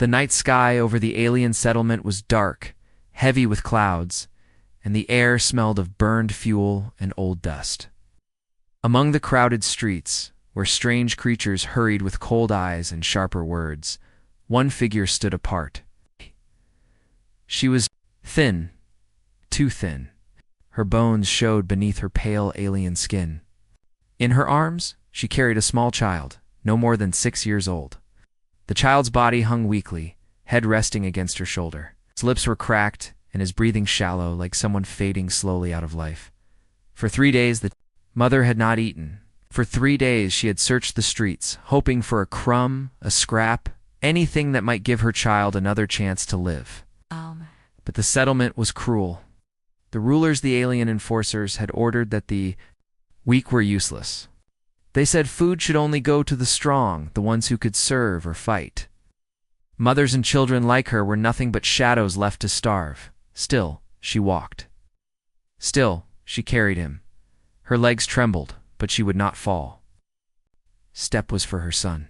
The night sky over the alien settlement was dark, heavy with clouds, and the air smelled of burned fuel and old dust. Among the crowded streets, where strange creatures hurried with cold eyes and sharper words, one figure stood apart. She was thin, too thin. Her bones showed beneath her pale alien skin. In her arms, she carried a small child, no more than 6 years old. The child's body hung weakly, head resting against her shoulder. His lips were cracked, and his breathing shallow, like someone fading slowly out of life. For 3 days, the mother had not eaten. For 3 days, she had searched the streets, hoping for a crumb, a scrap, anything that might give her child another chance to live. But the settlement was cruel. The rulers, the alien enforcers, had ordered that the weak were useless. They said food should only go to the strong, the ones who could serve or fight. Mothers and children like her were nothing but shadows left to starve. Still, she walked. Still, she carried him. Her legs trembled, but she would not fall. Step was for her son.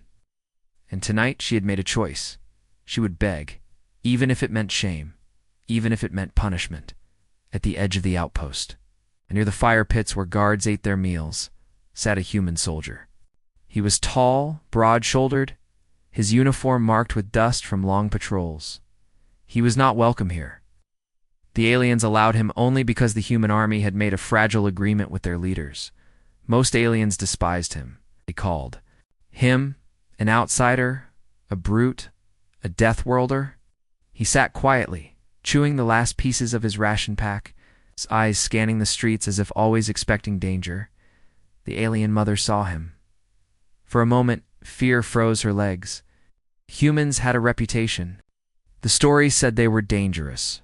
And tonight she had made a choice. She would beg, even if it meant shame, even if it meant punishment, at the edge of the outpost, and near the fire pits where guards ate their meals, sat a human soldier. He was tall, broad-shouldered, his uniform marked with dust from long patrols. He was not welcome here. The aliens allowed him only because the human army had made a fragile agreement with their leaders. Most aliens despised him. They called him an outsider, a brute, a death worlder. He sat quietly, chewing the last pieces of his ration pack, his eyes scanning the streets as if always expecting danger. The alien mother saw him. For a moment, fear froze her legs. Humans had a reputation. The story said they were dangerous,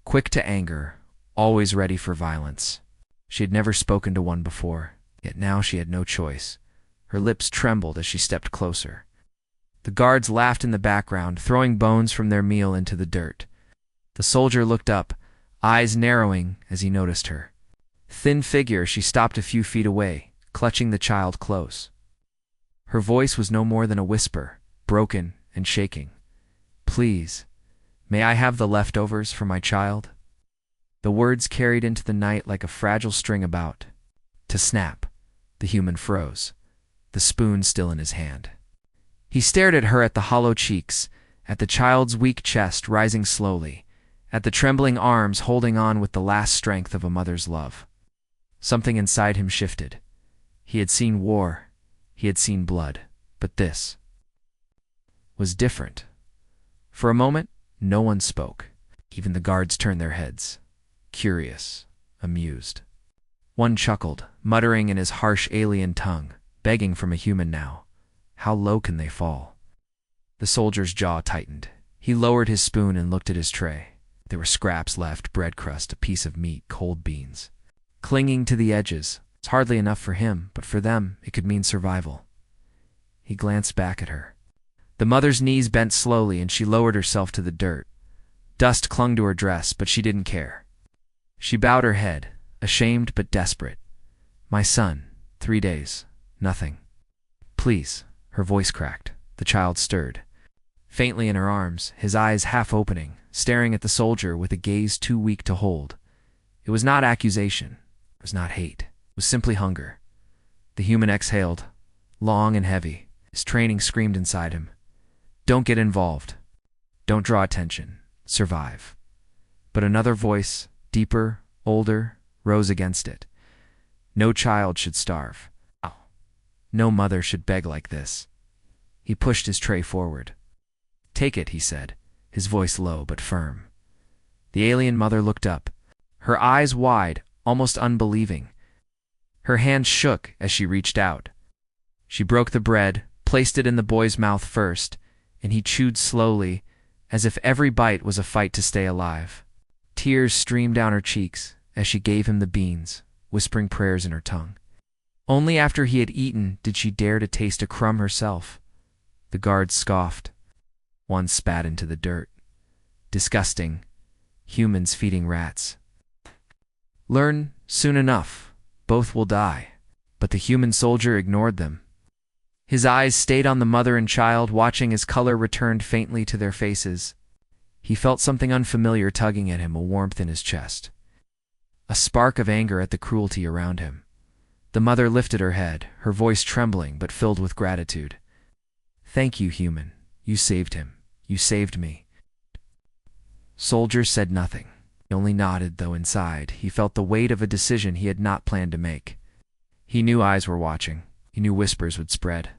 quick to anger, always ready for violence. She had never spoken to one before, yet now she had no choice. Her lips trembled as she stepped closer. The guards laughed in the background, throwing bones from their meal into the dirt. The soldier looked up, eyes narrowing as he noticed her. Thin figure, she stopped a few feet away, clutching the child close. Her voice was no more than a whisper, broken and shaking. "Please, may I have the leftovers for my child?" The words carried into the night like a fragile string about to snap. The human froze, the spoon still in his hand. He stared at her, at the hollow cheeks, at the child's weak chest rising slowly, at the trembling arms holding on with the last strength of a mother's love. Something inside him shifted. He had seen war, he had seen blood, but this was different. For a moment, no one spoke. Even the guards turned their heads, curious, amused. One chuckled, muttering in his harsh alien tongue, begging from a human now. How low can they fall? The soldier's jaw tightened. He lowered his spoon and looked at his tray. There were scraps left, bread crust, a piece of meat, cold beans. Clinging to the edges. It's hardly enough for him, but for them, it could mean survival. He glanced back at her. The mother's knees bent slowly and she lowered herself to the dirt. Dust clung to her dress, but she didn't care. She bowed her head, ashamed but desperate. "My son, 3 days, nothing. Please." Her voice cracked. The child stirred. Faintly in her arms, his eyes half opening, staring at the soldier with a gaze too weak to hold. It was not accusation. It was not hate. It was simply hunger. The human exhaled, long and heavy. His training screamed inside him. Don't get involved. Don't draw attention. Survive. But another voice, deeper, older, rose against it. No child should starve. No mother should beg like this. He pushed his tray forward. "Take it," he said, his voice low but firm. The alien mother looked up, her eyes wide, almost unbelieving. Her hand shook as she reached out. She broke the bread, placed it in the boy's mouth first, and he chewed slowly, as if every bite was a fight to stay alive. Tears streamed down her cheeks as she gave him the beans, whispering prayers in her tongue. Only after he had eaten did she dare to taste a crumb herself. The guards scoffed. One spat into the dirt. Disgusting. Humans feeding rats. Learn soon enough. Both will die. But the human soldier ignored them. His eyes stayed on the mother and child, watching as color returned faintly to their faces. He felt something unfamiliar tugging at him, a warmth in his chest. A spark of anger at the cruelty around him. The mother lifted her head, her voice trembling but filled with gratitude. "Thank you, human. You saved him. You saved me." Soldier said nothing. He only nodded, though inside he felt the weight of a decision he had not planned to make. He knew eyes were watching. He knew whispers would spread.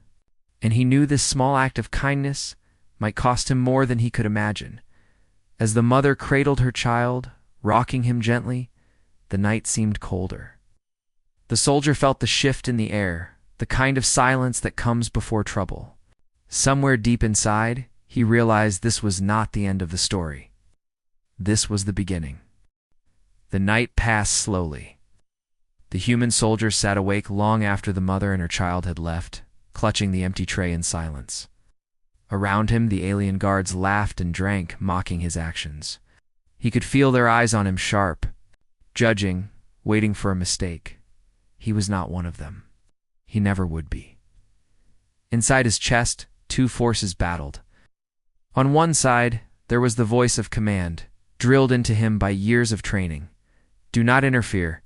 And he knew this small act of kindness might cost him more than he could imagine. As the mother cradled her child, rocking him gently, the night seemed colder. The soldier felt the shift in the air, the kind of silence that comes before trouble. Somewhere deep inside, he realized this was not the end of the story. This was the beginning. The night passed slowly. The human soldier sat awake long after the mother and her child had left, clutching the empty tray in silence. Around him, the alien guards laughed and drank, mocking his actions. He could feel their eyes on him, sharp, judging, waiting for a mistake. He was not one of them. He never would be. Inside his chest, two forces battled. On one side, there was the voice of command, drilled into him by years of training. Do not interfere.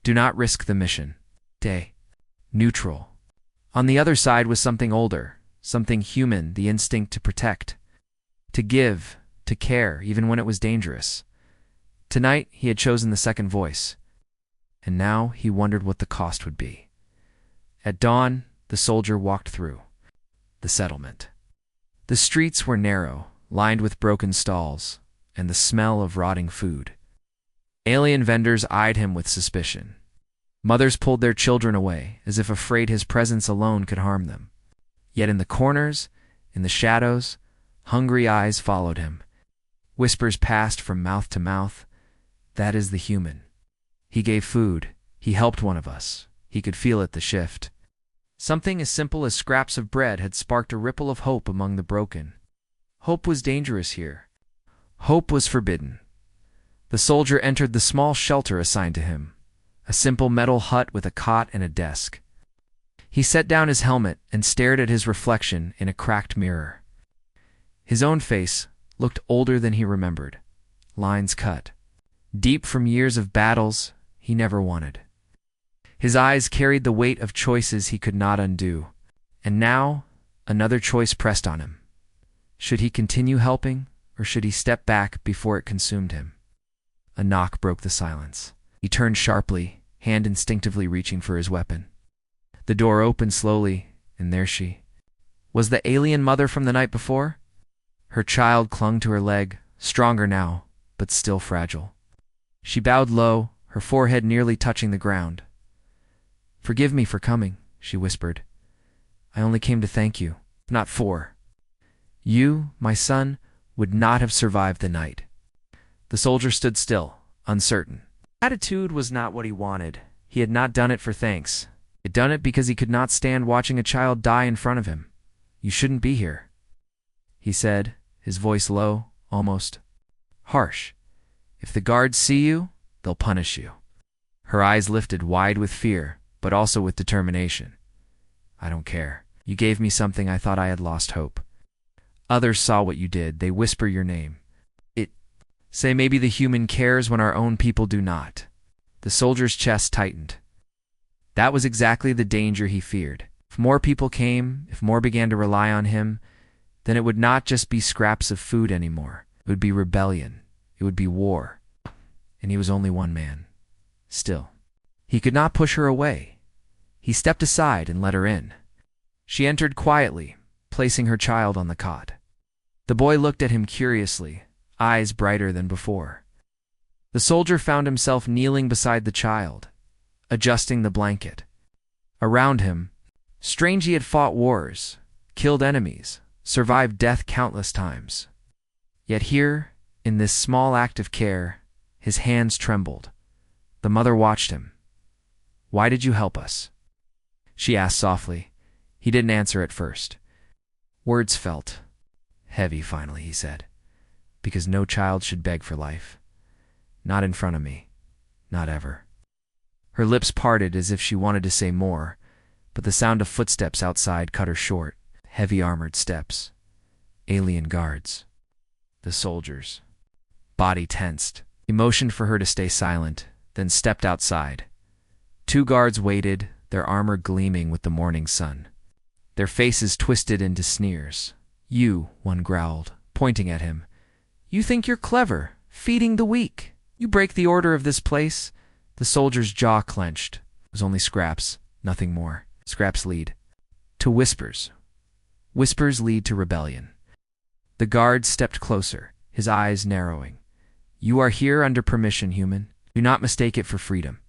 Do not risk the mission. Stay neutral. On the other side was something older, something human, the instinct to protect, to give, to care, even when it was dangerous. Tonight, he had chosen the second voice, and now he wondered what the cost would be. At dawn, the soldier walked through the settlement. The streets were narrow, lined with broken stalls, and the smell of rotting food. Alien vendors eyed him with suspicion. Mothers pulled their children away, as if afraid his presence alone could harm them. Yet in the corners, in the shadows, hungry eyes followed him. Whispers passed from mouth to mouth. That is the human. He gave food. He helped one of us. He could feel it, the shift. Something as simple as scraps of bread had sparked a ripple of hope among the broken. Hope was dangerous here. Hope was forbidden. The soldier entered the small shelter assigned to him, a simple metal hut with a cot and a desk. He set down his helmet and stared at his reflection in a cracked mirror. His own face looked older than he remembered, lines cut, deep from years of battles he never wanted. His eyes carried the weight of choices he could not undo, and now another choice pressed on him. Should he continue helping, or should he step back before it consumed him? A knock broke the silence. He turned sharply, hand instinctively reaching for his weapon. The door opened slowly, and there she was, the alien mother from the night before. Her child clung to her leg, stronger now, but still fragile. She bowed low, her forehead nearly touching the ground. "Forgive me for coming," she whispered. "I only came to thank you, not for. You, my son, would not have survived the night." The soldier stood still, uncertain. Attitude was not what he wanted. He had not done it for thanks. He had done it because he could not stand watching a child die in front of him. "You shouldn't be here," he said, his voice low, almost harsh. "If the guards see you, they'll punish you." Her eyes lifted wide with fear, but also with determination. "I don't care. You gave me something I thought I had lost hope. Others saw what you did. They whisper your name. Say maybe the human cares when our own people do not." The soldier's chest tightened. That was exactly the danger he feared. If more people came, if more began to rely on him, then it would not just be scraps of food anymore. It would be rebellion. It would be war. And he was only one man. Still, he could not push her away. He stepped aside and let her in. She entered quietly, placing her child on the cot. The boy looked at him curiously, eyes brighter than before. The soldier found himself kneeling beside the child, adjusting the blanket. Around him, strange, he had fought wars, killed enemies, survived death countless times. Yet here, in this small act of care, his hands trembled. The mother watched him. "Why did you help us?" she asked softly. He didn't answer at first. Words felt heavy. Finally, he said, "Because no child should beg for life. Not in front of me. Not ever." Her lips parted as if she wanted to say more, But the sound of footsteps outside cut her short. Heavy armored steps. Alien guards. The soldiers. Body tensed. He motioned for her to stay silent, then stepped outside. 2 guards waited, their armor gleaming with the morning sun. Their faces twisted into sneers. "You," one growled, pointing at him. "You think you're clever, feeding the weak. You break the order of this place." The soldier's jaw clenched. It was only scraps, nothing more. Scraps lead to whispers. Whispers lead to rebellion. The guard stepped closer, his eyes narrowing. "You are here under permission, human. Do not mistake it for freedom."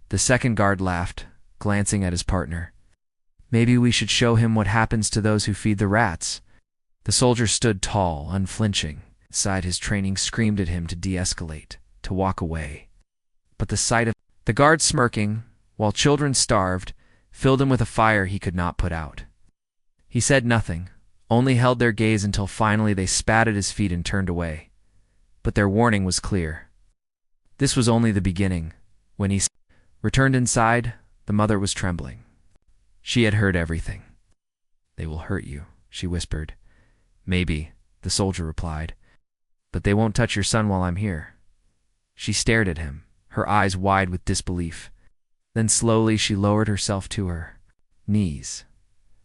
The second guard laughed, glancing at his partner. "Maybe we should show him what happens to those who feed the rats." The soldier stood tall, unflinching. Inside, his training screamed at him to de-escalate, to walk away. But the sight of the guard smirking, while children starved, filled him with a fire he could not put out. He said nothing, only held their gaze until finally they spat at his feet and turned away. But their warning was clear. This was only the beginning. When he returned inside, the mother was trembling. She had heard everything. "They will hurt you," she whispered. "Maybe," the soldier replied. "But they won't touch your son while I'm here." She stared at him, her eyes wide with disbelief. Then slowly she lowered herself to her knees.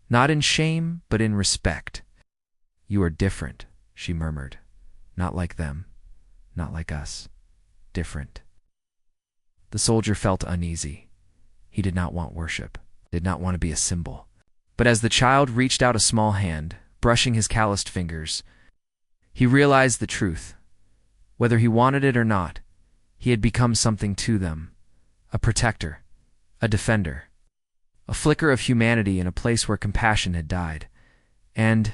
Not in shame, but in respect. "You are different," she murmured. "Not like them. Not like us. Different." The soldier felt uneasy. He did not want worship, did not want to be a symbol. But as the child reached out a small hand, brushing his calloused fingers, he realized the truth. Whether he wanted it or not, he had become something to them. A protector, a defender, a flicker of humanity in a place where compassion had died. And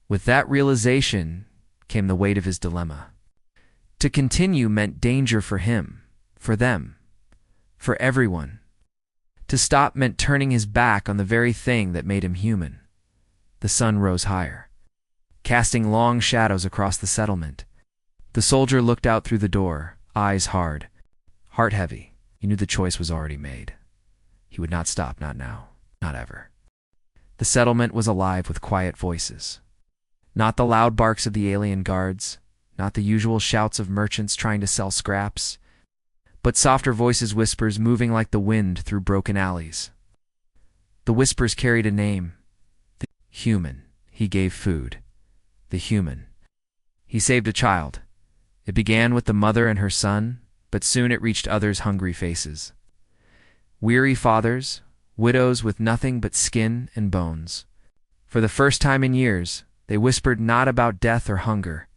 with that realization came the weight of his dilemma. To continue meant danger for him, for them, for everyone. To stop meant turning his back on the very thing that made him human. The sun rose higher, casting long shadows across the settlement. The soldier looked out through the door, eyes hard, heart heavy. He knew the choice was already made. He would not stop, not now, not ever. The settlement was alive with quiet voices. Not the loud barks of the alien guards, not the usual shouts of merchants trying to sell scraps, but softer voices, whispers moving like the wind through broken alleys. The whispers carried a name. The human. He gave food. The human. He saved a child. It began with the mother and her son, but soon it reached others' hungry faces. Weary fathers, widows with nothing but skin and bones. For the first time in years, they whispered not about death or hunger,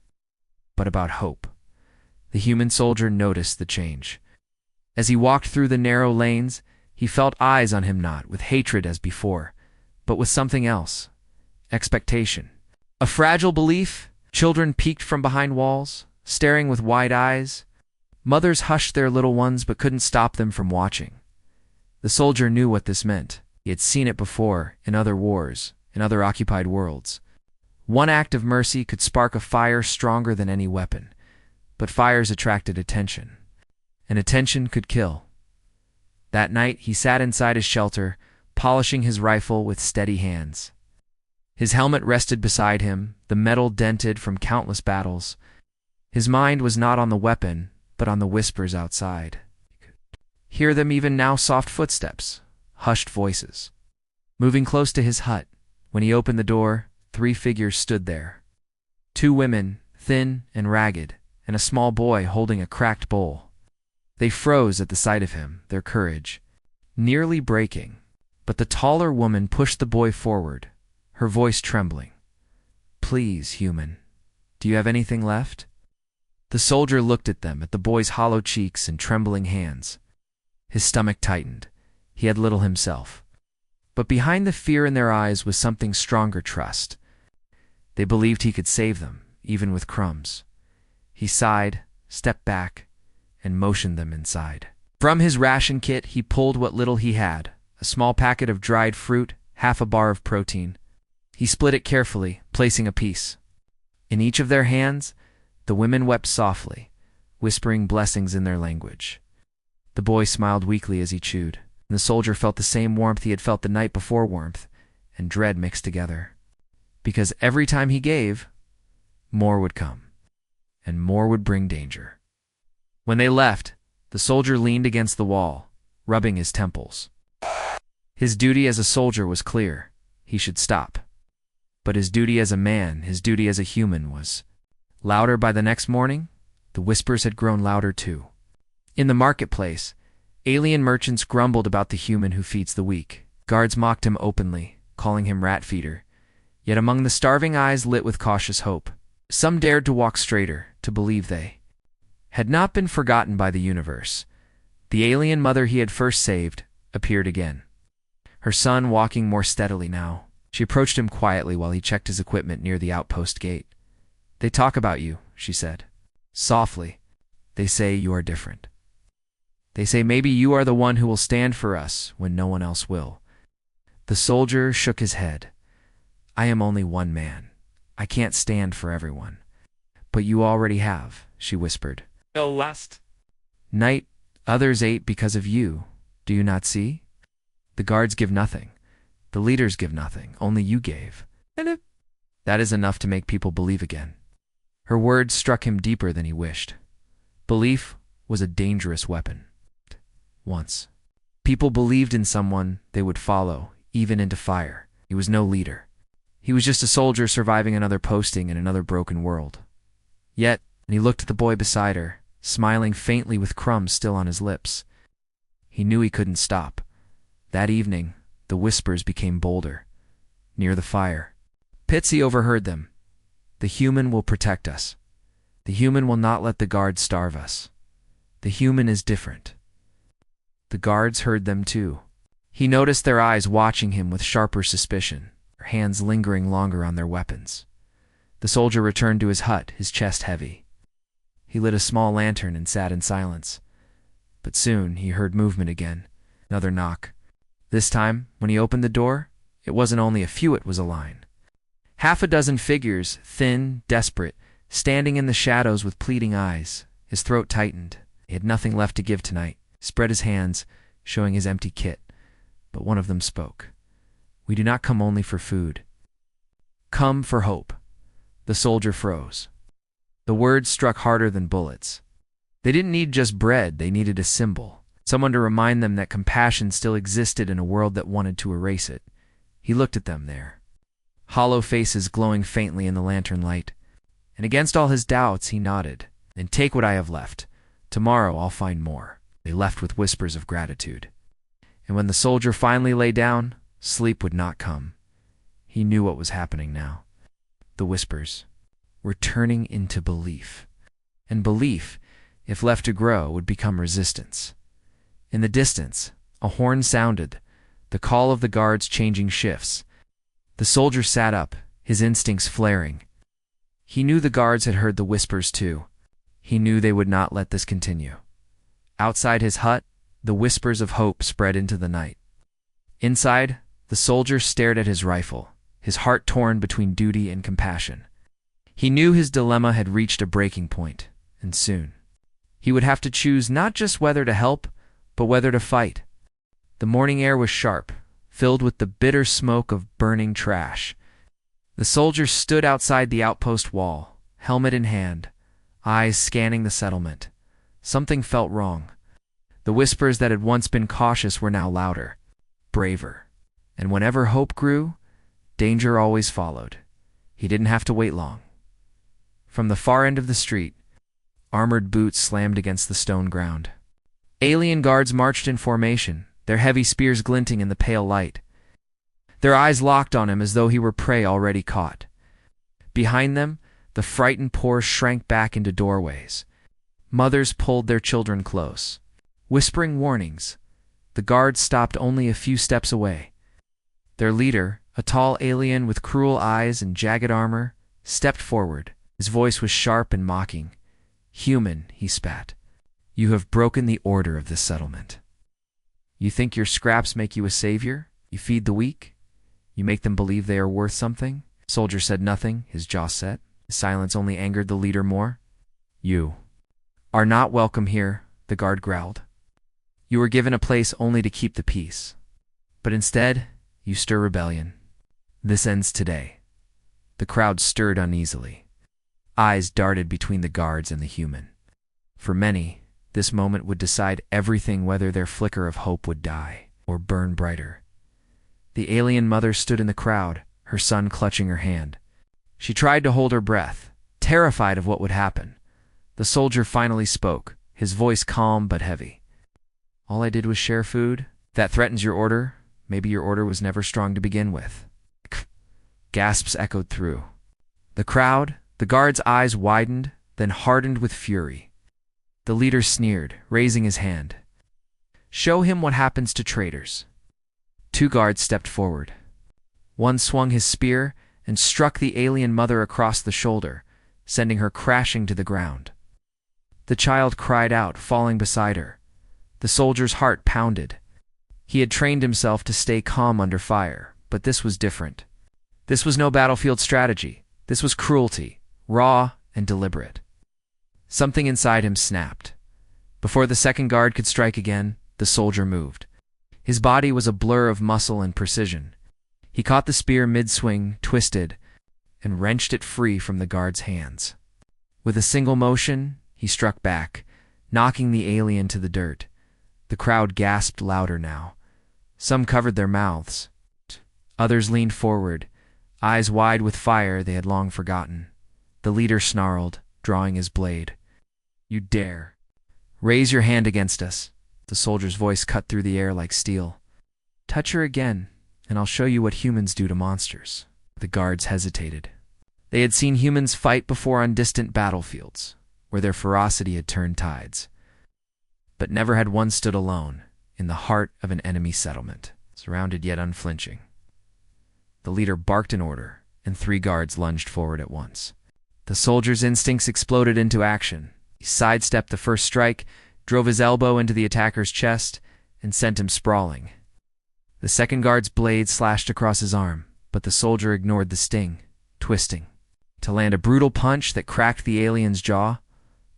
but about hope. The human soldier noticed the change. As he walked through the narrow lanes, he felt eyes on him, not with hatred as before, but with something else. Expectation. A fragile belief. Children peeked from behind walls, staring with wide eyes. Mothers hushed their little ones but couldn't stop them from watching. The soldier knew what this meant. He had seen it before, in other wars, in other occupied worlds. One act of mercy could spark a fire stronger than any weapon, but fires attracted attention, and attention could kill. That night he sat inside his shelter, polishing his rifle with steady hands. His helmet rested beside him, the metal dented from countless battles. His mind was not on the weapon, but on the whispers outside. Hear them even now, soft footsteps, hushed voices. Moving close to his hut, when he opened the door, 3 figures stood there. 2 women, thin and ragged, and a small boy holding a cracked bowl. They froze at the sight of him, their courage nearly breaking. But the taller woman pushed the boy forward, her voice trembling. "Please, human, do you have anything left?" The soldier looked at them, at the boy's hollow cheeks and trembling hands. His stomach tightened. He had little himself. But behind the fear in their eyes was something stronger: trust. They believed he could save them, even with crumbs. He sighed, stepped back, and motioned them inside. From his ration kit he pulled what little he had, a small packet of dried fruit, half a bar of protein. He split it carefully, placing a piece. In each of their hands, the women wept softly, whispering blessings in their language. The boy smiled weakly as he chewed. And the soldier felt the same warmth he had felt the night before, warmth and dread mixed together. Because every time he gave, more would come, and more would bring danger. When they left, the soldier leaned against the wall, rubbing his temples. His duty as a soldier was clear. He should stop. But his duty as a man, his duty as a human was louder. By the next morning, the whispers had grown louder too. In the marketplace, alien merchants grumbled about the human who feeds the weak. Guards mocked him openly, calling him rat feeder. Yet among the starving eyes lit with cautious hope, some dared to walk straighter, to believe they had not been forgotten by the universe. The alien mother he had first saved appeared again, her son walking more steadily now. She approached him quietly while he checked his equipment near the outpost gate. "They talk about you," she said, softly. "They say you are different. They say maybe you are the one who will stand for us when no one else will." The soldier shook his head. "I am only one man. I can't stand for everyone." "But you already have," she whispered. "Last night, others ate because of you. Do you not see? The guards give nothing. The leaders give nothing. Only you gave. And that is enough to make people believe again." Her words struck him deeper than he wished. Belief was a dangerous weapon. Once, people believed in someone they would follow, even into fire. He was no leader. He was just a soldier surviving another posting in another broken world. Yet, and he looked at the boy beside her, smiling faintly with crumbs still on his lips. He knew he couldn't stop. That evening, the whispers became bolder. Near the fire, Pitsy overheard them. "The human will protect us. The human will not let the guards starve us. The human is different." The guards heard them too. He noticed their eyes watching him with sharper suspicion, their hands lingering longer on their weapons. The soldier returned to his hut, his chest heavy. He lit a small lantern and sat in silence. But soon he heard movement again, another knock. This time, when he opened the door, it wasn't only a few, it was a line. Half a dozen figures, thin, desperate, standing in the shadows with pleading eyes. His throat tightened. He had nothing left to give tonight. He spread his hands, showing his empty kit. But one of them spoke. "We do not come only for food. Come for hope." The soldier froze. The words struck harder than bullets. They didn't need just bread, they needed a symbol. Someone to remind them that compassion still existed in a world that wanted to erase it. He looked at them there, hollow faces glowing faintly in the lantern light. And against all his doubts, he nodded. "Then take what I have left. Tomorrow I'll find more." They left with whispers of gratitude. And when the soldier finally lay down, sleep would not come. He knew what was happening now. The whispers were turning into belief. And belief, if left to grow, would become resistance. In the distance, a horn sounded, the call of the guards changing shifts. The soldier sat up, his instincts flaring. He knew the guards had heard the whispers too. He knew they would not let this continue. Outside his hut, the whispers of hope spread into the night. Inside, the soldier stared at his rifle, his heart torn between duty and compassion. He knew his dilemma had reached a breaking point, and soon. He would have to choose not just whether to help, but whether to fight. The morning air was sharp, filled with the bitter smoke of burning trash. The soldier stood outside the outpost wall, helmet in hand, eyes scanning the settlement. Something felt wrong. The whispers that had once been cautious were now louder, braver. And whenever hope grew, danger always followed. He didn't have to wait long. From the far end of the street, armored boots slammed against the stone ground. Alien guards marched in formation, their heavy spears glinting in the pale light. Their eyes locked on him as though he were prey already caught. Behind them, the frightened poor shrank back into doorways. Mothers pulled their children close, whispering warnings. The guards stopped only a few steps away. Their leader, a tall alien with cruel eyes and jagged armor, stepped forward. His voice was sharp and mocking. "Human," he spat, "you have broken the order of this settlement. You think your scraps make you a savior? You feed the weak? You make them believe they are worth something?" The soldier said nothing, his jaw set. His silence only angered the leader more. "You are not welcome here," the guard growled. You were given a place only to keep the peace. But instead, you stir rebellion. This ends today. The crowd stirred uneasily. Eyes darted between the guards and the human. For many, this moment would decide everything, whether their flicker of hope would die or burn brighter. The alien mother stood in the crowd, her son clutching her hand. She tried to hold her breath, terrified of what would happen. The soldier finally spoke, his voice calm but heavy. "All I did was share food. That threatens your order. Maybe your order was never strong to begin with." Gasps echoed through the crowd. The guard's eyes widened, then hardened with fury. The leader sneered, raising his hand. "Show him what happens to traitors." 2 guards stepped forward. One swung his spear and struck the alien mother across the shoulder, sending her crashing to the ground. The child cried out, falling beside her. The soldier's heart pounded. He had trained himself to stay calm under fire, but this was different. This was no battlefield strategy. This was cruelty, raw and deliberate. Something inside him snapped. Before the second guard could strike again, the soldier moved. His body was a blur of muscle and precision. He caught the spear mid-swing, twisted, and wrenched it free from the guard's hands. With a single motion, he struck back, knocking the alien to the dirt. The crowd gasped louder now. Some covered their mouths. Others leaned forward, eyes wide with fire they had long forgotten. The leader snarled, drawing his blade. "You dare! Raise your hand against us." The soldier's voice cut through the air like steel. "Touch her again, and I'll show you what humans do to monsters." The guards hesitated. They had seen humans fight before on distant battlefields, where their ferocity had turned tides. But never had one stood alone, in the heart of an enemy settlement, surrounded yet unflinching. The leader barked an order, and 3 guards lunged forward at once. The soldier's instincts exploded into action. He sidestepped the first strike, drove his elbow into the attacker's chest, and sent him sprawling. The second guard's blade slashed across his arm, but the soldier ignored the sting, twisting to land a brutal punch that cracked the alien's jaw.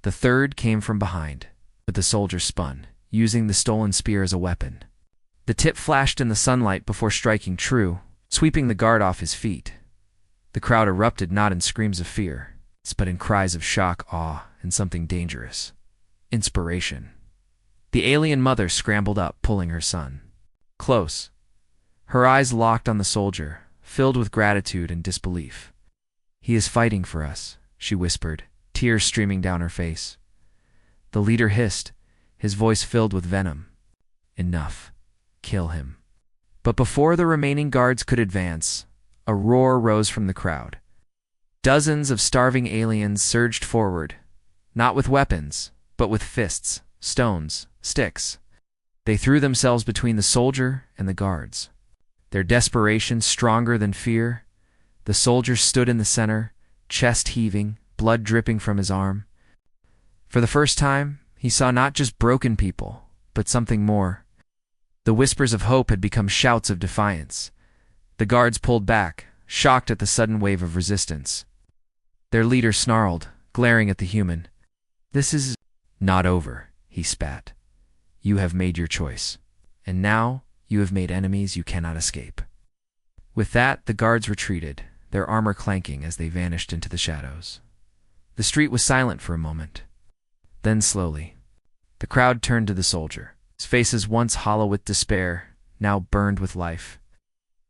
The third came from behind, but the soldier spun, using the stolen spear as a weapon. The tip flashed in the sunlight before striking true, sweeping the guard off his feet. The crowd erupted not in screams of fear, but in cries of shock, awe, and something dangerous. Inspiration. The alien mother scrambled up, pulling her son close. Her eyes locked on the soldier, filled with gratitude and disbelief. "He is fighting for us," she whispered, tears streaming down her face. The leader hissed, his voice filled with venom. "Enough. Kill him." But before the remaining guards could advance, a roar rose from the crowd. Dozens of starving aliens surged forward, not with weapons, but with fists, stones, sticks. They threw themselves between the soldier and the guards. Their desperation stronger than fear. The soldier stood in the center, chest heaving, blood dripping from his arm. For the first time, he saw not just broken people, but something more. The whispers of hope had become shouts of defiance. The guards pulled back, shocked at the sudden wave of resistance. Their leader snarled, glaring at the human. "This is not over," he spat. "You have made your choice, and now you have made enemies you cannot escape." With that, the guards retreated, their armor clanking as they vanished into the shadows. The street was silent for a moment. Then slowly, the crowd turned to the soldier, his faces once hollow with despair, now burned with life.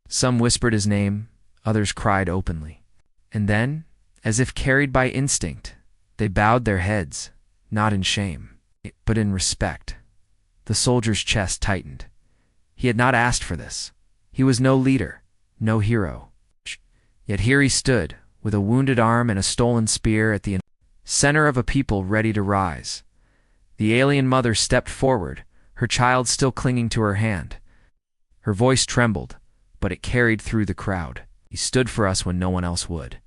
Some whispered his name, others cried openly. And then, as if carried by instinct, they bowed their heads, not in shame, but in respect. The soldier's chest tightened. He had not asked for this. He was no leader, no hero. Yet here he stood, with a wounded arm and a stolen spear at the center of a people ready to rise. The alien mother stepped forward, her child still clinging to her hand. Her voice trembled, but it carried through the crowd. "He stood for us when no one else would.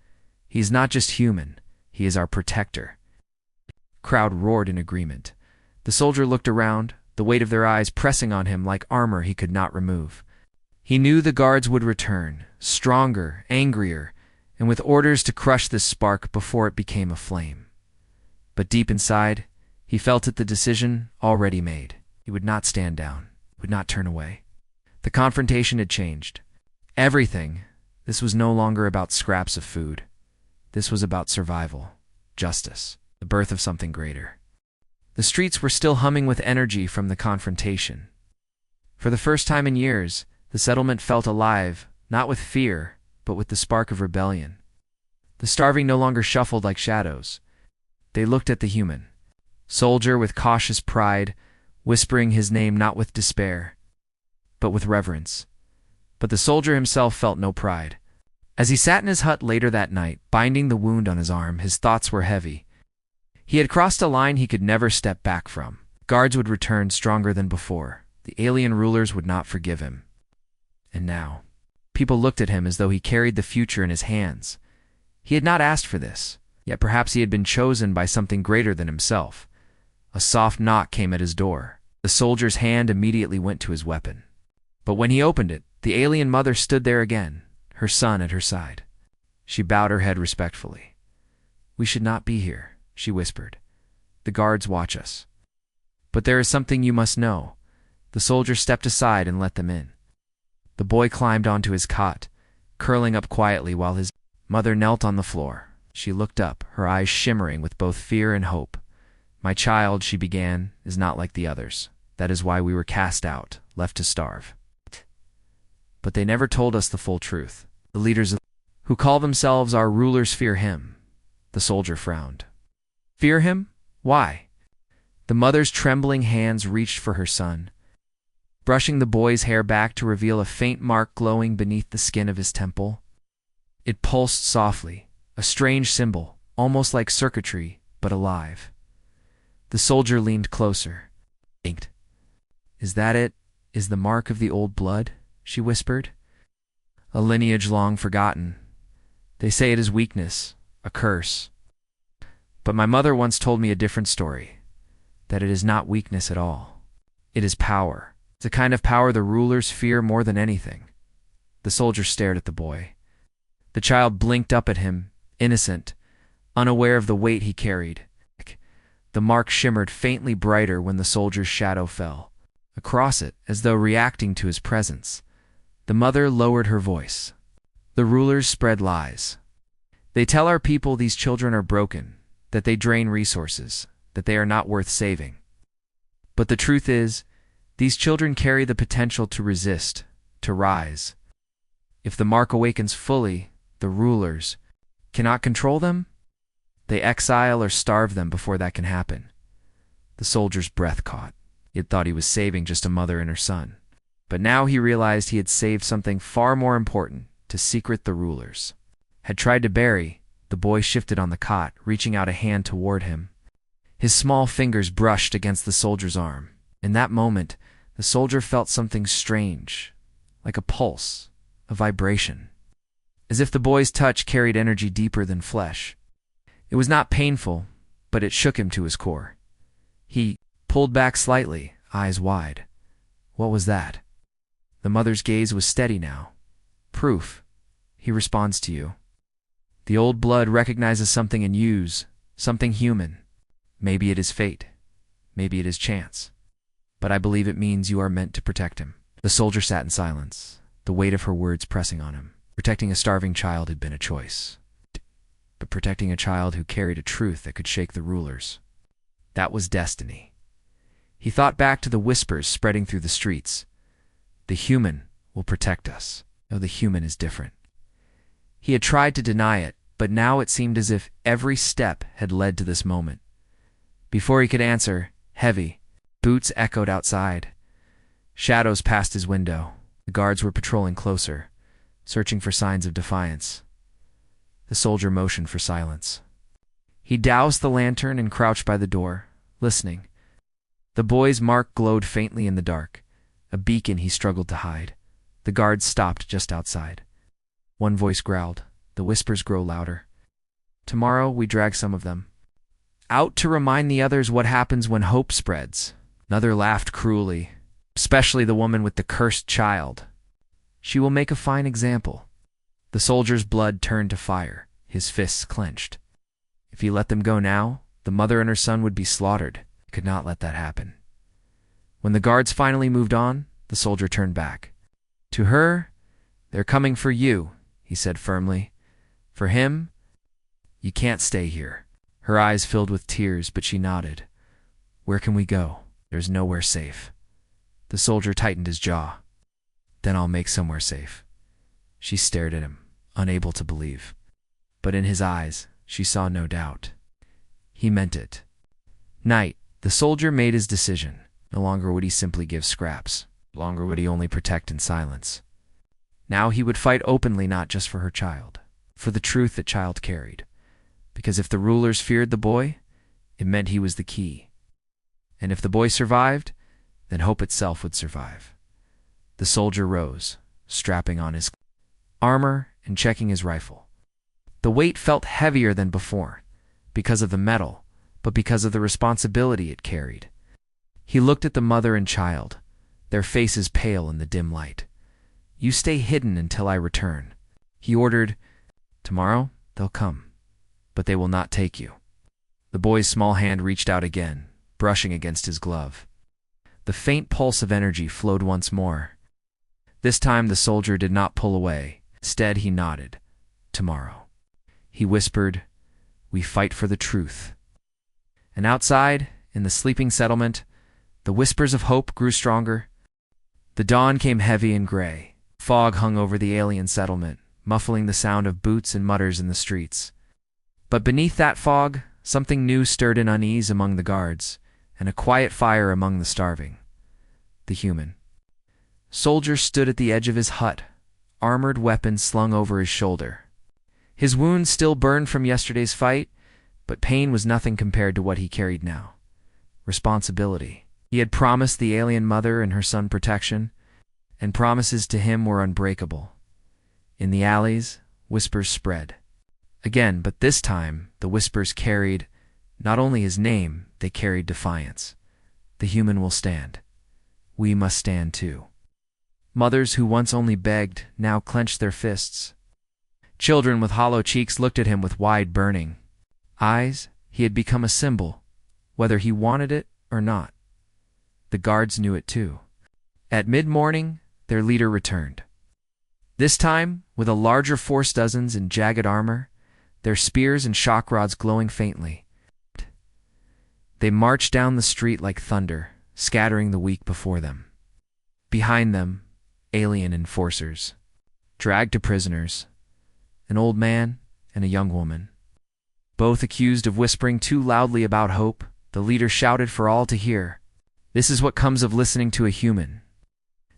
He is not just human, he is our protector." Crowd roared in agreement. The soldier looked around, the weight of their eyes pressing on him like armor he could not remove. He knew the guards would return, stronger, angrier, and with orders to crush this spark before it became a flame. But deep inside, he felt it the decision already made. He would not stand down, would not turn away. The confrontation had changed. Everything. This was no longer about scraps of food. This was about survival, justice, the birth of something greater. The streets were still humming with energy from the confrontation. For the first time in years, the settlement felt alive, not with fear, but with the spark of rebellion. The starving no longer shuffled like shadows. They looked at the human soldier with cautious pride, whispering his name not with despair, but with reverence. But the soldier himself felt no pride. As he sat in his hut later that night, binding the wound on his arm, his thoughts were heavy. He had crossed a line he could never step back from. Guards would return stronger than before. The alien rulers would not forgive him. And now, people looked at him as though he carried the future in his hands. He had not asked for this, yet perhaps he had been chosen by something greater than himself. A soft knock came at his door. The soldier's hand immediately went to his weapon. But when he opened it, the alien mother stood there again, her son at her side. She bowed her head respectfully. "We should not be here," she whispered. "The guards watch us. But there is something you must know." The soldier stepped aside and let them in. The boy climbed onto his cot, curling up quietly while his mother knelt on the floor. She looked up, her eyes shimmering with both fear and hope. "My child," she began, "is not like the others. That is why we were cast out, left to starve. But they never told us the full truth. The leaders who call themselves our rulers fear him." The soldier frowned. "Fear him? Why?" The mother's trembling hands reached for her son, brushing the boy's hair back to reveal a faint mark glowing beneath the skin of his temple. It pulsed softly, a strange symbol, almost like circuitry, but alive. The soldier leaned closer. "Inked. Is that it? Is the mark of the old blood?" she whispered. "A lineage long forgotten. They say it is weakness, a curse. But my mother once told me a different story, that it is not weakness at all. It is power. It's a kind of power the rulers fear more than anything." The soldier stared at the boy. The child blinked up at him, innocent, unaware of the weight he carried. The mark shimmered faintly brighter when the soldier's shadow fell. Across it, as though reacting to his presence, the mother lowered her voice. "The rulers spread lies. They tell our people these children are broken, that they drain resources, that they are not worth saving. But the truth is, these children carry the potential to resist, to rise. If the mark awakens fully, the rulers cannot control them. They exile or starve them before that can happen." The soldier's breath caught. He had thought he was saving just a mother and her son. But now he realized he had saved something far more important, to secret the rulers. Had tried to bury, the boy shifted on the cot, reaching out a hand toward him. His small fingers brushed against the soldier's arm. In that moment, the soldier felt something strange, like a pulse, a vibration. As if the boy's touch carried energy deeper than flesh. It was not painful, but it shook him to his core. He pulled back slightly, eyes wide. What was that? The mother's gaze was steady now. "Proof. He responds to you. The old blood recognizes something in yous, something human. Maybe it is fate. Maybe it is chance. But I believe it means you are meant to protect him." The soldier sat in silence, the weight of her words pressing on him. Protecting a starving child had been a choice. But protecting a child who carried a truth that could shake the rulers, that was destiny. He thought back to the whispers spreading through the streets. The human will protect us. No, the human is different. He had tried to deny it, but now it seemed as if every step had led to this moment. Before he could answer, heavy boots echoed outside. Shadows passed his window. The guards were patrolling closer, searching for signs of defiance. The soldier motioned for silence. He doused the lantern and crouched by the door, listening. The boy's mark glowed faintly in the dark, a beacon he struggled to hide. The guards stopped just outside. One voice growled. The whispers grow louder. "Tomorrow we drag some of them out to remind the others what happens when hope spreads." Another laughed cruelly, especially the woman with the cursed child. "She will make a fine example." The soldier's blood turned to fire, his fists clenched. If he let them go now, the mother and her son would be slaughtered. He could not let that happen. When the guards finally moved on, the soldier turned back. To her, "They're coming for you," he said firmly. For him, "You can't stay here." Her eyes filled with tears, but she nodded. "Where can we go? There's nowhere safe." The soldier tightened his jaw. "Then I'll make somewhere safe." She stared at him, unable to believe. But in his eyes, she saw no doubt. He meant it. Night, the soldier made his decision. No longer would he simply give scraps. No longer would he only protect in silence. Now he would fight openly, not just for her child, for the truth that child carried. Because if the rulers feared the boy, it meant he was the key. And if the boy survived, then hope itself would survive. The soldier rose, strapping on his armor and checking his rifle. The weight felt heavier than before, because of the metal, but because of the responsibility it carried. He looked at the mother and child, their faces pale in the dim light. "You stay hidden until I return," he ordered. "Tomorrow, they'll come, but they will not take you." The boy's small hand reached out again, brushing against his glove. The faint pulse of energy flowed once more. This time the soldier did not pull away. Instead, he nodded. "Tomorrow." He whispered, "We fight for the truth." And outside, in the sleeping settlement, the whispers of hope grew stronger. The dawn came heavy and gray. Fog hung over the alien settlement, muffling the sound of boots and mutters in the streets. But beneath that fog, something new stirred in unease among the guards, and a quiet fire among the starving. The human. Soldier stood at the edge of his hut, armored weapon slung over his shoulder. His wounds still burned from yesterday's fight, but pain was nothing compared to what he carried now. Responsibility. He had promised the alien mother and her son protection, and promises to him were unbreakable. In the alleys, whispers spread. Again, but this time, the whispers carried not only his name, they carried defiance. The human will stand. We must stand too. Mothers who once only begged now clenched their fists. Children with hollow cheeks looked at him with wide, burning eyes. He had become a symbol, whether he wanted it or not. The guards knew it too. At mid-morning, their leader returned. This time, with a larger force, dozens in jagged armor, their spears and shock rods glowing faintly. They marched down the street like thunder, scattering the weak before them. Behind them, alien enforcers, dragged to prisoners, an old man and a young woman. Both accused of whispering too loudly about hope, the leader shouted for all to hear. "This is what comes of listening to a human.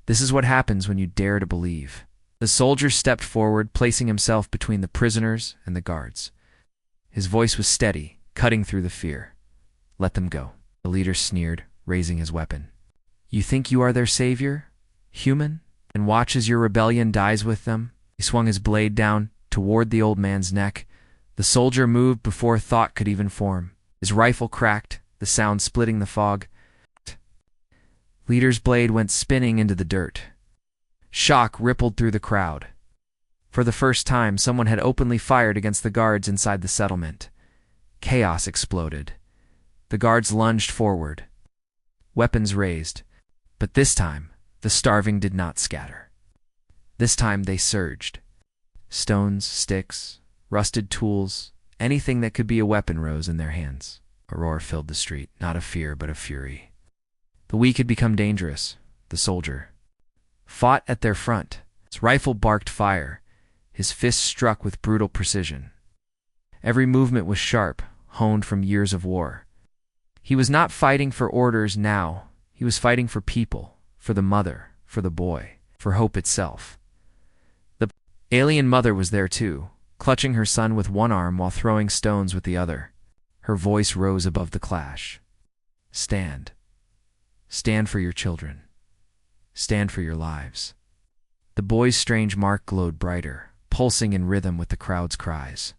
This is what happens when you dare to believe." The soldier stepped forward, placing himself between the prisoners and the guards. His voice was steady, cutting through the fear. "Let them go," the leader sneered, raising his weapon. "You think you are their savior, human, and watch as your rebellion dies with them?" He swung his blade down toward the old man's neck. The soldier moved before thought could even form. His rifle cracked, the sound splitting the fog. Leader's blade went spinning into the dirt. Shock rippled through the crowd. For the first time, someone had openly fired against the guards inside the settlement. Chaos exploded. The guards lunged forward, weapons raised. But this time, the starving did not scatter. This time they surged. Stones, sticks, rusted tools, anything that could be a weapon rose in their hands. A roar filled the street, not of fear but of fury. The weak had become dangerous. The soldier fought at their front. His rifle barked fire. His fists struck with brutal precision. Every movement was sharp, honed from years of war. He was not fighting for orders now. He was fighting for people, for the mother, for the boy, for hope itself. The alien mother was there too, clutching her son with one arm while throwing stones with the other. Her voice rose above the clash. "Stand. Stand for your children. Stand for your lives." The boy's strange mark glowed brighter, pulsing in rhythm with the crowd's cries.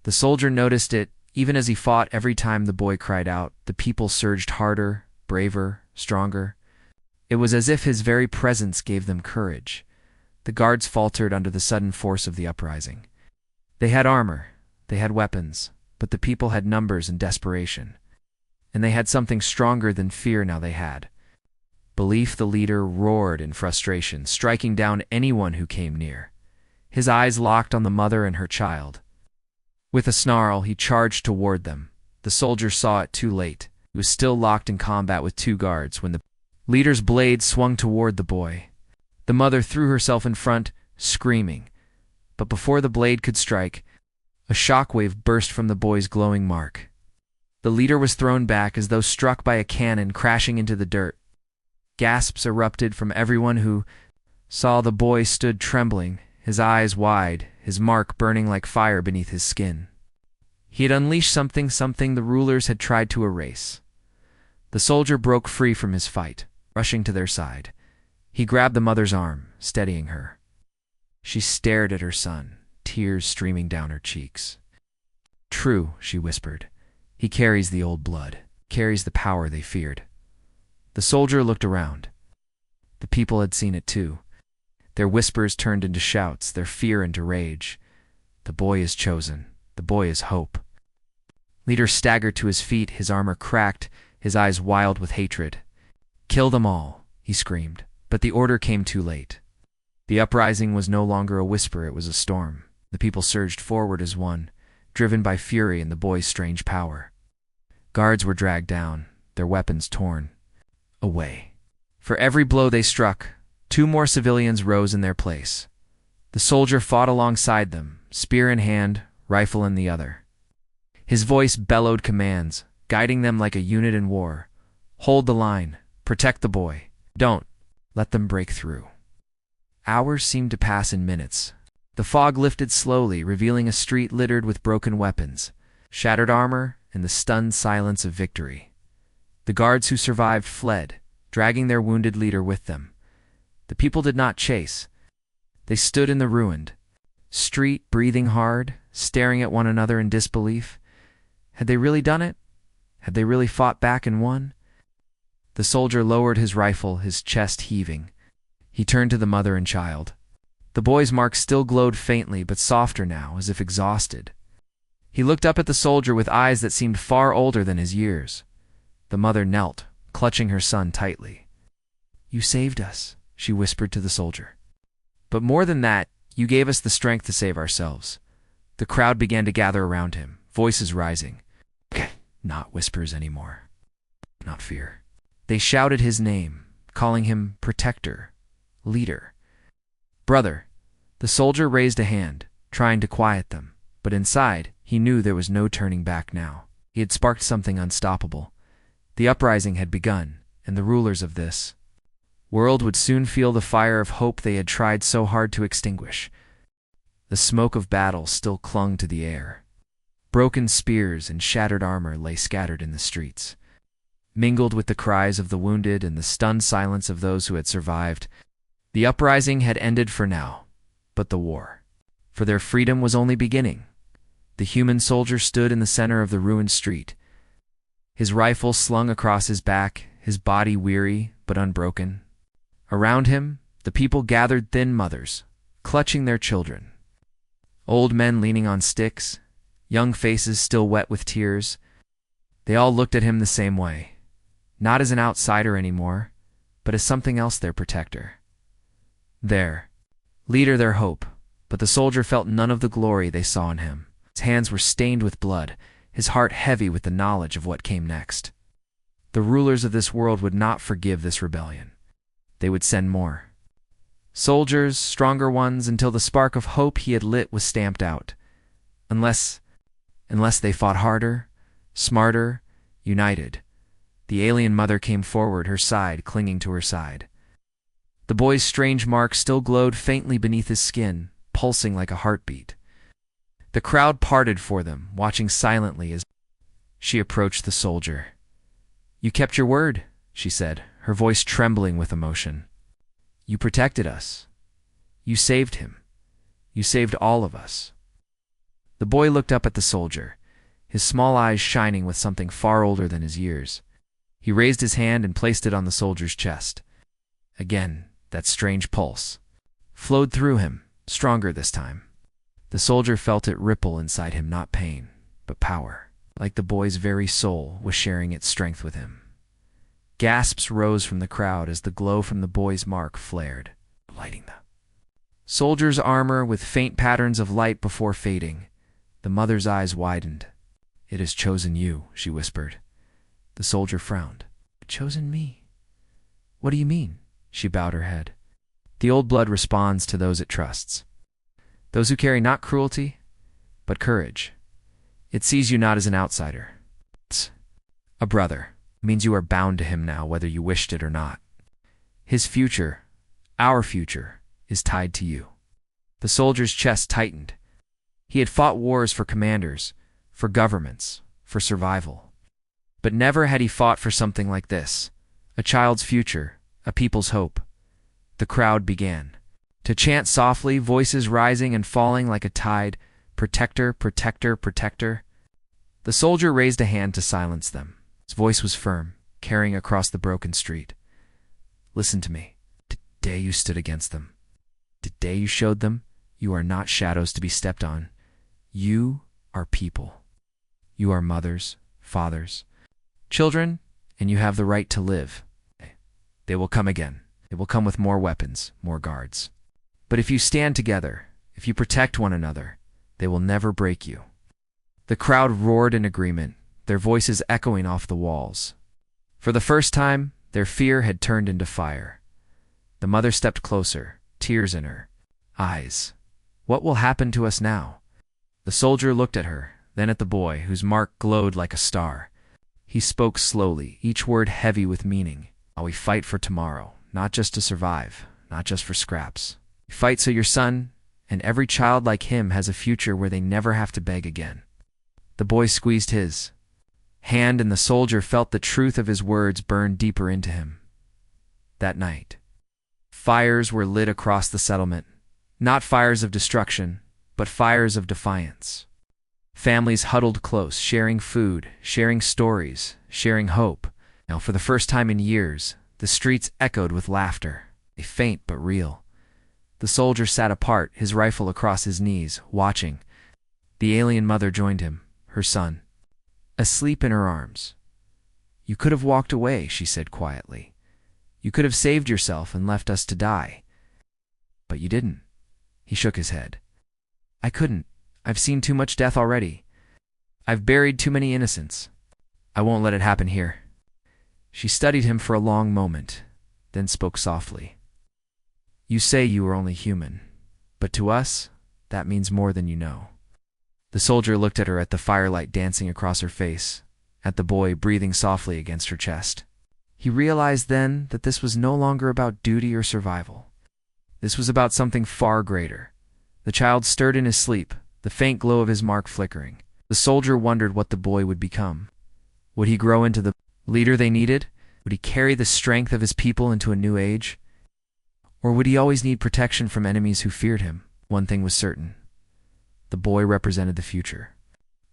The soldier noticed it. Even as he fought, every time the boy cried out, the people surged harder, braver, stronger. It was as if his very presence gave them courage. The guards faltered under the sudden force of the uprising. They had armor, they had weapons, but the people had numbers and desperation. And they had something stronger than fear now they had. Belief, the leader roared in frustration, striking down anyone who came near. His eyes locked on the mother and her child. With a snarl, he charged toward them. The soldier saw it too late. He was still locked in combat with two guards when the leader's blade swung toward the boy. The mother threw herself in front, screaming. But before the blade could strike, a shockwave burst from the boy's glowing mark. The leader was thrown back as though struck by a cannon, crashing into the dirt. Gasps erupted from everyone who saw the boy stood trembling, his eyes wide, his mark burning like fire beneath his skin. He had unleashed something the rulers had tried to erase. The soldier broke free from his fight, rushing to their side. He grabbed the mother's arm, steadying her. She stared at her son, tears streaming down her cheeks. "True," she whispered. "He carries the old blood, carries the power they feared." The soldier looked around. The people had seen it too. Their whispers turned into shouts, their fear into rage. The boy is chosen. The boy is hope. Leader staggered to his feet, his armor cracked, his eyes wild with hatred. "Kill them all," he screamed. But the order came too late. The uprising was no longer a whisper, it was a storm. The people surged forward as one, driven by fury and the boy's strange power. Guards were dragged down, their weapons torn away. For every blow they struck, two more civilians rose in their place. The soldier fought alongside them, spear in hand, rifle in the other. His voice bellowed commands, guiding them like a unit in war. "Hold the line. Protect the boy. Don't let them break through." Hours seemed to pass in minutes. The fog lifted slowly, revealing a street littered with broken weapons, shattered armor, and the stunned silence of victory. The guards who survived fled, dragging their wounded leader with them. The people did not chase. They stood in the ruined street, breathing hard, staring at one another in disbelief. Had they really done it? Had they really fought back and won? The soldier lowered his rifle, his chest heaving. He turned to the mother and child. The boy's mark still glowed faintly, but softer now, as if exhausted. He looked up at the soldier with eyes that seemed far older than his years. The mother knelt, clutching her son tightly. "You saved us," she whispered to the soldier. "But more than that, you gave us the strength to save ourselves." The crowd began to gather around him, voices rising. Not whispers anymore. Not fear. They shouted his name, calling him protector, leader, brother. The soldier raised a hand, trying to quiet them, but inside, he knew there was no turning back now. He had sparked something unstoppable. The uprising had begun, and the rulers of this world would soon feel the fire of hope they had tried so hard to extinguish. The smoke of battle still clung to the air. Broken spears and shattered armor lay scattered in the streets. Mingled with the cries of the wounded and the stunned silence of those who had survived, the uprising had ended for now, but the war for their freedom was only beginning. The human soldier stood in the center of the ruined street, his rifle slung across his back, his body weary but unbroken. Around him, the people gathered, thin mothers, clutching their children, old men leaning on sticks, young faces still wet with tears. They all looked at him the same way, not as an outsider anymore, but as something else, their protector. Their leader, their hope. But the soldier felt none of the glory they saw in him. His hands were stained with blood, his heart heavy with the knowledge of what came next. The rulers of this world would not forgive this rebellion. They would send more soldiers, stronger ones, until the spark of hope he had lit was stamped out. Unless they fought harder, smarter, united. The alien mother came forward, her side clinging to her side. The boy's strange mark still glowed faintly beneath his skin, pulsing like a heartbeat. The crowd parted for them, watching silently as she approached the soldier. "You kept your word," she said, her voice trembling with emotion. "You protected us. You saved him. You saved all of us." The boy looked up at the soldier, his small eyes shining with something far older than his years. He raised his hand and placed it on the soldier's chest. Again, that strange pulse flowed through him, stronger this time. The soldier felt it ripple inside him, not pain, but power, like the boy's very soul was sharing its strength with him. Gasps rose from the crowd as the glow from the boy's mark flared, lighting the soldier's armor with faint patterns of light before fading. The mother's eyes widened. "It has chosen you," she whispered. The soldier frowned. "Chosen me? What do you mean?" She bowed her head. "The old blood responds to those it trusts. Those who carry not cruelty, but courage. It sees you not as an outsider. It's a brother. It means you are bound to him now, whether you wished it or not. His future, our future, is tied to you." The soldier's chest tightened. He had fought wars for commanders, for governments, for survival. But never had he fought for something like this. A child's future, a people's hope. The crowd began to chant softly, voices rising and falling like a tide, "Protector, protector, protector." The soldier raised a hand to silence them. His voice was firm, carrying across the broken street. "Listen to me. Today you stood against them. Today you showed them you are not shadows to be stepped on. You are people. You are mothers, fathers, children, and you have the right to live. They will come again. They will come with more weapons, more guards. But if you stand together, if you protect one another, they will never break you." The crowd roared in agreement, their voices echoing off the walls. For the first time, their fear had turned into fire. The mother stepped closer, tears in her eyes. "What will happen to us now?" The soldier looked at her, then at the boy, whose mark glowed like a star. He spoke slowly, each word heavy with meaning. "While we fight for tomorrow, not just to survive, not just for scraps. We fight so your son and every child like him has a future where they never have to beg again." The boy squeezed his hand, and the soldier felt the truth of his words burn deeper into him. That night, fires were lit across the settlement. Not fires of destruction, but fires of defiance. Families huddled close, sharing food, sharing stories, sharing hope. Now, for the first time in years, the streets echoed with laughter, a faint but real. The soldier sat apart, his rifle across his knees, watching. The alien mother joined him, her son, asleep in her arms. "You could have walked away," she said quietly. "You could have saved yourself and left us to die. But you didn't." He shook his head. "I couldn't. I've seen too much death already. I've buried too many innocents. I won't let it happen here." She studied him for a long moment, then spoke softly. "You say you are only human, but to us, that means more than you know." The soldier looked at her, at the firelight dancing across her face, at the boy breathing softly against her chest. He realized then that this was no longer about duty or survival. This was about something far greater. The child stirred in his sleep, the faint glow of his mark flickering. The soldier wondered what the boy would become. Would he grow into the leader they needed? Would he carry the strength of his people into a new age? Or would he always need protection from enemies who feared him? One thing was certain. The boy represented the future.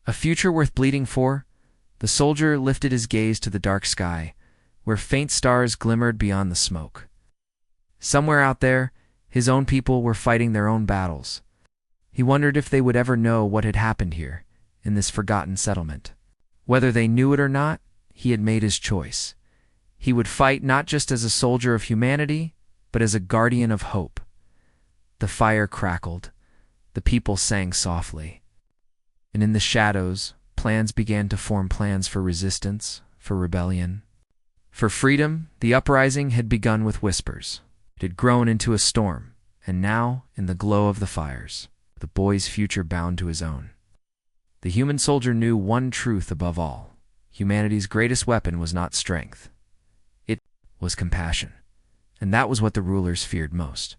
A future worth bleeding for? The soldier lifted his gaze to the dark sky, where faint stars glimmered beyond the smoke. Somewhere out there, his own people were fighting their own battles. He wondered if they would ever know what had happened here, in this forgotten settlement. Whether they knew it or not, he had made his choice. He would fight not just as a soldier of humanity, but as a guardian of hope. The fire crackled. The people sang softly. And in the shadows, plans began to form, plans for resistance, for rebellion. For freedom, the uprising had begun with whispers. It had grown into a storm, and now, in the glow of the fires, the boy's future bound to his own. The human soldier knew one truth above all. Humanity's greatest weapon was not strength. It was compassion. And that was what the rulers feared most.